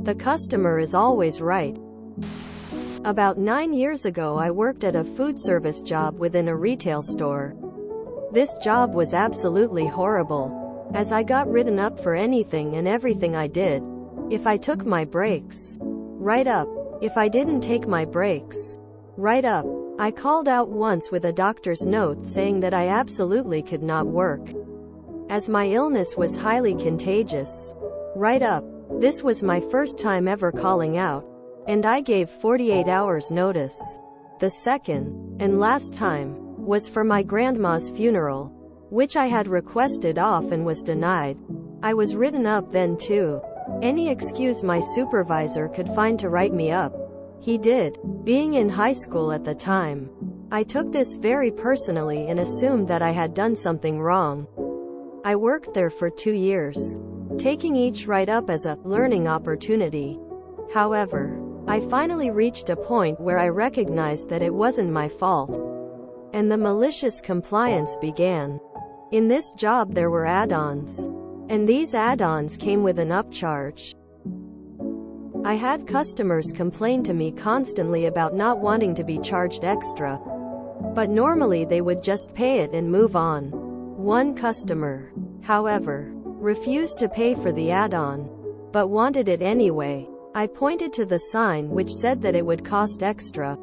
The customer is always right. About 9 years ago I worked at a food service job within a retail store. This job was absolutely horrible, as I got written up for anything and everything I did. If I took my breaks, write up. If I didn't take my breaks, write up. I called out once with a doctor's note saying that I absolutely could not work, as my illness was highly contagious. Write up. This was my first time ever calling out, and I gave 48 hours notice. The second, and last time, was for my grandma's funeral, which I had requested off and was denied. I was written up then too. Any excuse my supervisor could find to write me up, he did. Being in high school at the time, I took this very personally and assumed that I had done something wrong. I worked there for 2 years, taking each write-up as a learning opportunity. However, I finally reached a point where I recognized that it wasn't my fault, and the malicious compliance began. In this job there were add-ons, and these add-ons came with an upcharge. I had customers complain to me constantly about not wanting to be charged extra, but normally they would just pay it and move on. One customer, however, refused to pay for the add-on, but wanted it anyway. I pointed to the sign which said that it would cost extra,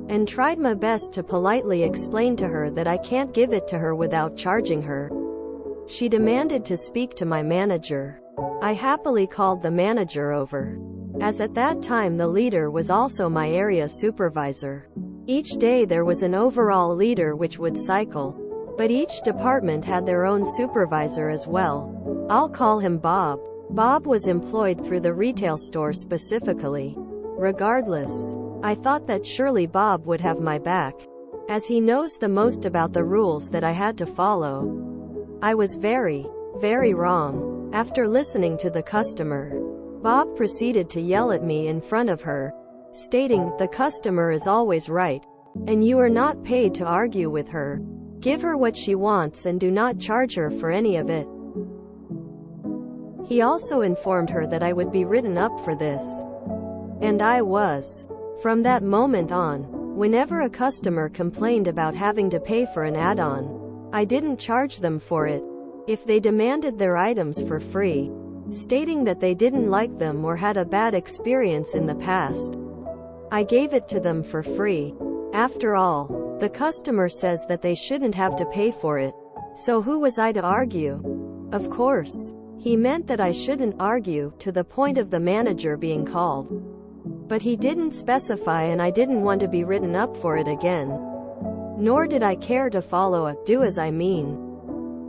and tried my best to politely explain to her that I can't give it to her without charging her. She demanded to speak to my manager. I happily called the manager over, as at that time the leader was also my area supervisor. Each day there was an overall leader which would cycle, but each department had their own supervisor as well. I'll call him Bob. Bob was employed through the retail store specifically. Regardless, I thought that surely Bob would have my back, as he knows the most about the rules that I had to follow. I was very, very wrong. After listening to the customer, Bob proceeded to yell at me in front of her, stating, "The customer is always right, and you are not paid to argue with her. Give her what she wants and do not charge her for any of it." He also informed her that I would be written up for this. And I was. From that moment on, whenever a customer complained about having to pay for an add-on, I didn't charge them for it. If they demanded their items for free, stating that they didn't like them or had a bad experience in the past, I gave it to them for free. After all, the customer says that they shouldn't have to pay for it, so who was I to argue? Of course, he meant that I shouldn't argue, to the point of the manager being called. But he didn't specify, and I didn't want to be written up for it again. Nor did I care to follow a "do as I mean,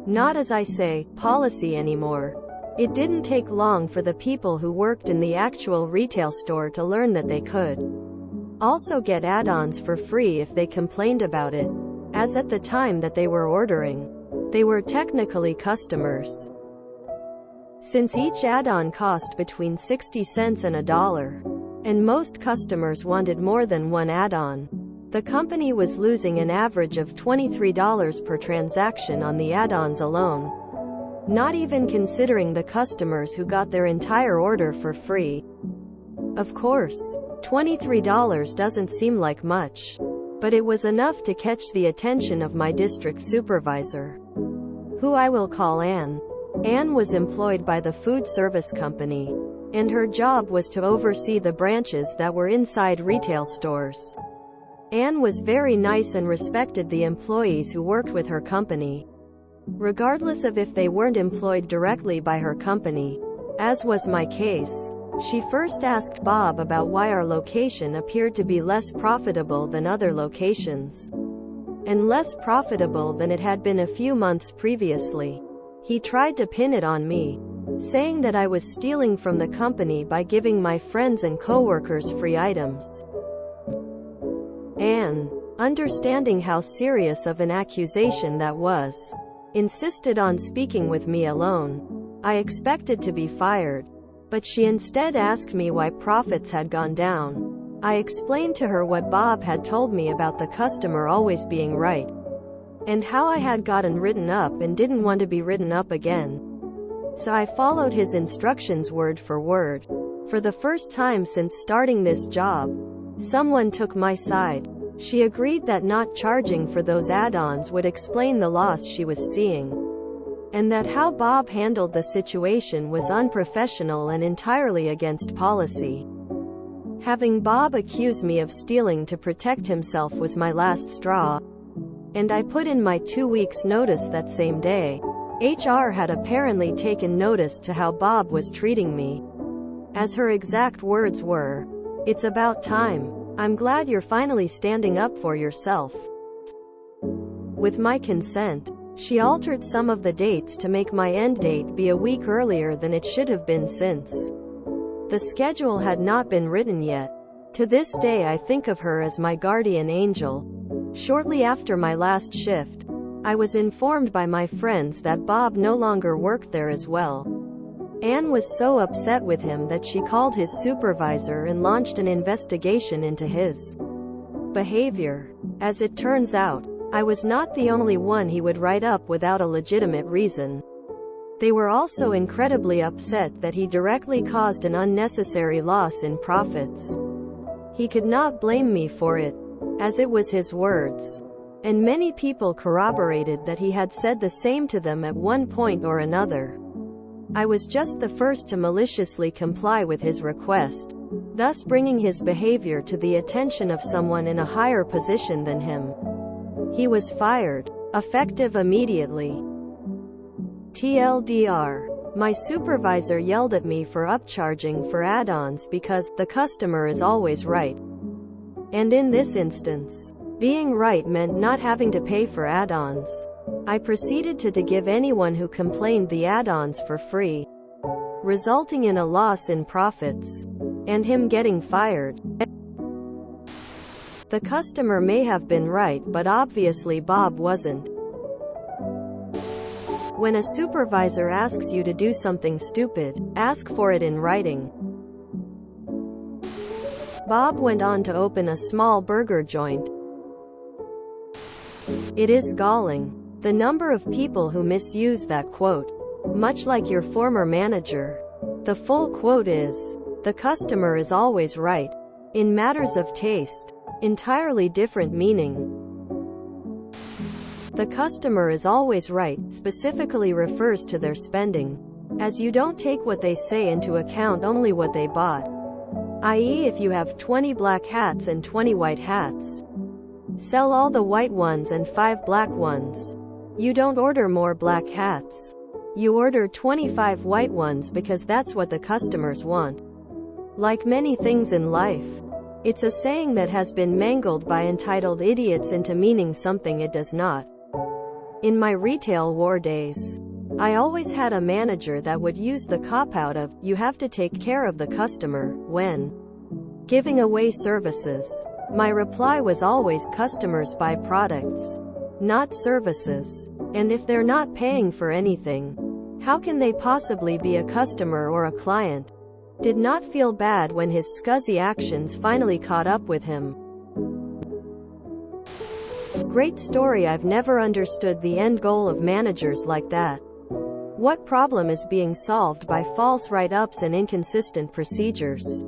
not as I say" policy anymore. It didn't take long for the people who worked in the actual retail store to learn that they could also get add-ons for free if they complained about it, as at the time that they were ordering, they were technically customers. Since each add-on cost between 60 cents and $1, and most customers wanted more than one add-on, the company was losing an average of $23 per transaction on the add-ons alone, not even considering the customers who got their entire order for free. Of course, $23 doesn't seem like much, but it was enough to catch the attention of my district supervisor, who I will call Anne. Anne was employed by the food service company, and her job was to oversee the branches that were inside retail stores. Anne was very nice and respected the employees who worked with her company, regardless of if they weren't employed directly by her company, as was my case. She first asked Bob about why our location appeared to be less profitable than other locations, and less profitable than it had been a few months previously. He tried to pin it on me, saying that I was stealing from the company by giving my friends and coworkers free items. Anne, understanding how serious of an accusation that was, insisted on speaking with me alone. I expected to be fired, but she instead asked me why profits had gone down. I explained to her what Bob had told me about the customer always being right, and how I had gotten written up and didn't want to be written up again. So I followed his instructions word for word. For the first time since starting this job, someone took my side. She agreed that not charging for those add-ons would explain the loss she was seeing, and that how Bob handled the situation was unprofessional and entirely against policy. Having Bob accuse me of stealing to protect himself was my last straw, and I put in my 2 weeks' notice that same day. HR had apparently taken notice to how Bob was treating me, as her exact words were, "It's about time. I'm glad you're finally standing up for yourself." With my consent, she altered some of the dates to make my end date be a week earlier than it should have been since the schedule had not been written yet. To this day I think of her as my guardian angel. Shortly after my last shift, I was informed by my friends that Bob no longer worked there as well. Anne was so upset with him that she called his supervisor and launched an investigation into his behavior. As it turns out, I was not the only one he would write up without a legitimate reason. They were also incredibly upset that he directly caused an unnecessary loss in profits. He could not blame me for it, as it was his words, and many people corroborated that he had said the same to them at one point or another. I was just the first to maliciously comply with his request, thus bringing his behavior to the attention of someone in a higher position than him. He was fired, effective immediately. TLDR. My supervisor yelled at me for upcharging for add-ons because the customer is always right. And in this instance, being right meant not having to pay for add-ons. I proceeded to give anyone who complained the add-ons for free, resulting in a loss in profits, and him getting fired. The customer may have been right, but obviously Bob wasn't. When a supervisor asks you to do something stupid, ask for it in writing. Bob went on to open a small burger joint. It is galling, the number of people who misuse that quote. Much like your former manager. The full quote is, "The customer is always right. In matters of taste." Entirely different meaning. The customer is always right specifically refers to their spending, as you don't take what they say into account, only what they bought. I.e., if you have 20 black hats and 20 white hats, sell all the white ones and 5 black ones. You don't order more black hats. You order 25 white ones because that's what the customers want. Like many things in life, it's a saying that has been mangled by entitled idiots into meaning something it does not. In my retail war days, I always had a manager that would use the cop-out of, "You have to take care of the customer," when giving away services. My reply was always, "Customers buy products, not services. And if they're not paying for anything, how can they possibly be a customer or a client?" Did not feel bad when his scuzzy actions finally caught up with him. Great story. I've never understood the end goal of managers like that. What problem is being solved by false write-ups and inconsistent procedures?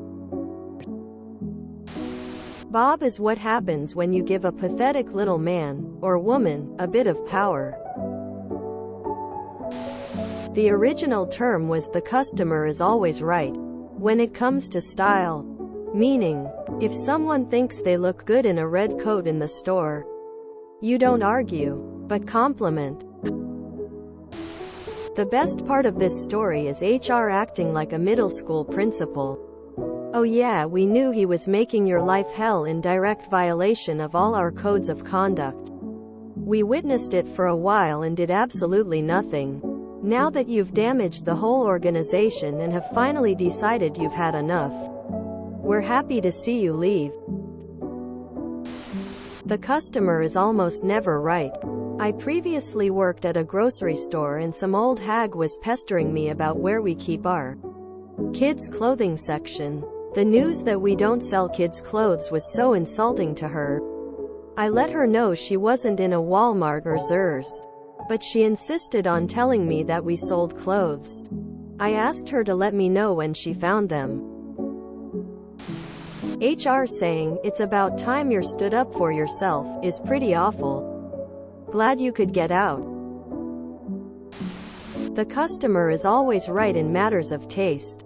Bob is what happens when you give a pathetic little man, or woman, a bit of power. The original term was "the customer is always right" when it comes to style. Meaning, if someone thinks they look good in a red coat in the store, you don't argue, but compliment. The best part of this story is HR acting like a middle school principal. "Oh yeah, we knew he was making your life hell in direct violation of all our codes of conduct. We witnessed it for a while and did absolutely nothing. Now that you've damaged the whole organization and have finally decided you've had enough, we're happy to see you leave." The customer is almost never right. I previously worked at a grocery store and some old hag was pestering me about where we keep our kids' clothing section. The news that we don't sell kids' clothes was so insulting to her. I let her know she wasn't in a Walmart or Zehrs, but she insisted on telling me that we sold clothes. I asked her to let me know when she found them. HR saying, "It's about time you stood up for yourself," is pretty awful. Glad you could get out. The customer is always right in matters of taste.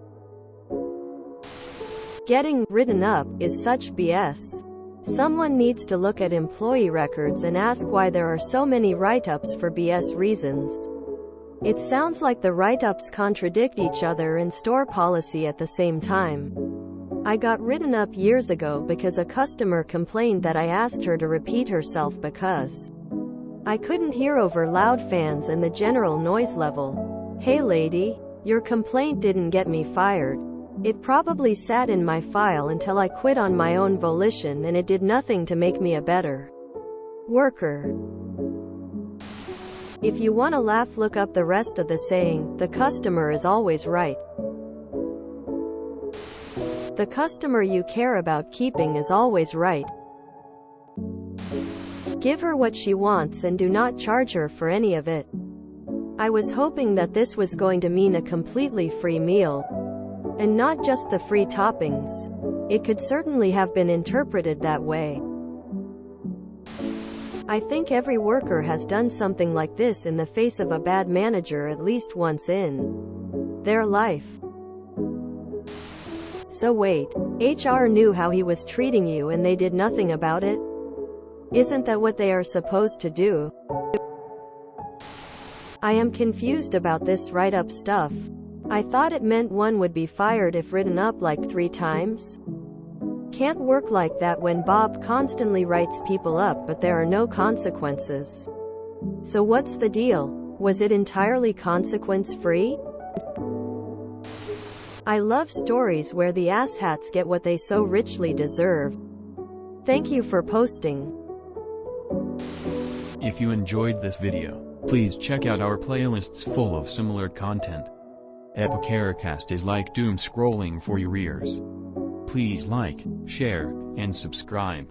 Getting written up is such BS. Someone needs to look at employee records and ask why there are so many write-ups for BS reasons. It sounds like the write-ups contradict each other and store policy at the same time. I got written up years ago because a customer complained that I asked her to repeat herself because I couldn't hear over loud fans and the general noise level. Hey lady, your complaint didn't get me fired. It probably sat in my file until I quit on my own volition, and it did nothing to make me a better worker. If you want to laugh, look up the rest of the saying, "The customer is always right." The customer you care about keeping is always right. Give her what she wants and do not charge her for any of it. I was hoping that this was going to mean a completely free meal, and not just the free toppings. It could certainly have been interpreted that way. I think every worker has done something like this in the face of a bad manager at least once in their life. So wait, HR knew how he was treating you and they did nothing about it? Isn't that what they are supposed to do? I am confused about this write-up stuff. I thought it meant one would be fired if written up like 3 times. Can't work like that when Bob constantly writes people up but there are no consequences. So what's the deal? Was it entirely consequence-free? I love stories where the asshats get what they so richly deserve. Thank you for posting. If you enjoyed this video, please check out our playlists full of similar content. Hyperquizzitist is like doom scrolling for your ears. Please like, share, and subscribe.